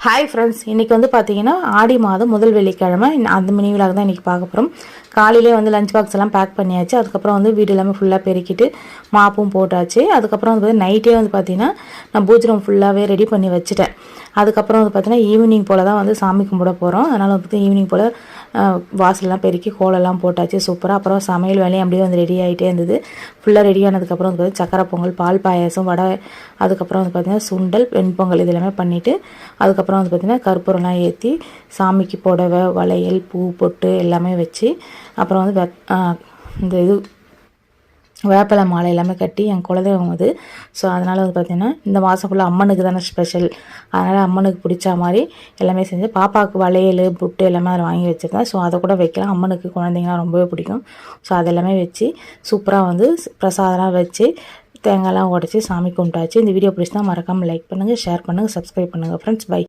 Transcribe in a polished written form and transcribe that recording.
Hi friends, இன்றைக்கி வந்து பார்த்தீங்கன்னா ஆடி மாதம் முதல் வெள்ளிக்கிழமை அந்த மினி விலாக் தான் இன்றைக்கி பார்க்க போகிறோம். காலையிலே வந்து லஞ்ச் பாக்ஸ் எல்லாம் பேக் பண்ணியாச்சு. அதுக்கப்புறம் வந்து வீடு எல்லாமே ஃபுல்லாக பெருக்கிட்டு மாப்பும் போட்டாச்சு. அதுக்கப்புறம் வந்து நைட்டே வந்து பார்த்திங்கன்னா நான் பூஜை ரூம் ஃபுல்லாகவே ரெடி பண்ணி வச்சுட்டேன். அதுக்கப்புறம் வந்து பார்த்திங்கன்னா ஈவினிங் போல் தான் வந்து சாமி கும்பிட போகிறோம். அதனால் வந்து ஈவினிங் போல் வாசலெலாம் பெருக்கி கோலெல்லாம் போட்டாச்சு சூப்பராக. அப்புறம் சமையல் வேலையும் அப்படியே வந்து ரெடி ஆகிட்டே இருந்தது. ஃபுல்லாக ரெடி ஆனதுக்கப்புறம் வந்து சக்கரை பொங்கல், பால் பாயாசம், வடை, அதுக்கப்புறம் வந்து பார்த்திங்கன்னா சுண்டல், வெண்பொங்கல் இது எல்லாமே பண்ணிவிட்டு அதுக்கப்புறம் வந்து பார்த்திங்கன்னா கற்பூரம்லாம் ஏற்றி சாமிக்கு புடவை, வளையல், பூ, பொட்டு எல்லாமே வச்சு அப்புறம் வந்து இந்த இது வேப்பலை மாலை எல்லாமே கட்டி என் குலதெய்வம் அது. ஸோ அதனால் வந்து பார்த்திங்கன்னா இந்த மாதம் ஃபுல்லாக அம்மனுக்கு தானே ஸ்பெஷல். அதனால் அம்மனுக்கு பிடிச்ச மாதிரி எல்லாமே செஞ்சு பாப்பாவுக்கு வளையல், புட்டு எல்லாமே அதில் வாங்கி வச்சுருக்கேன். ஸோ அதை கூட வைக்கலாம். அம்மனுக்கு குழந்தைங்களாம் ரொம்பவே பிடிக்கும். ஸோ அதெல்லாமே வச்சு சூப்பராக வந்து பிரசாதம்லாம் வச்சு தேங்காய்லாம் உடச்சி சாமி கும்பிட்டாச்சு. இந்த வீடியோ பிடிச்சா மறக்காமல் லைக் பண்ணுங்கள், ஷேர் பண்ணுங்கள், சப்ஸ்கிரைப் பண்ணுங்கள் ஃப்ரெண்ட்ஸ். பை.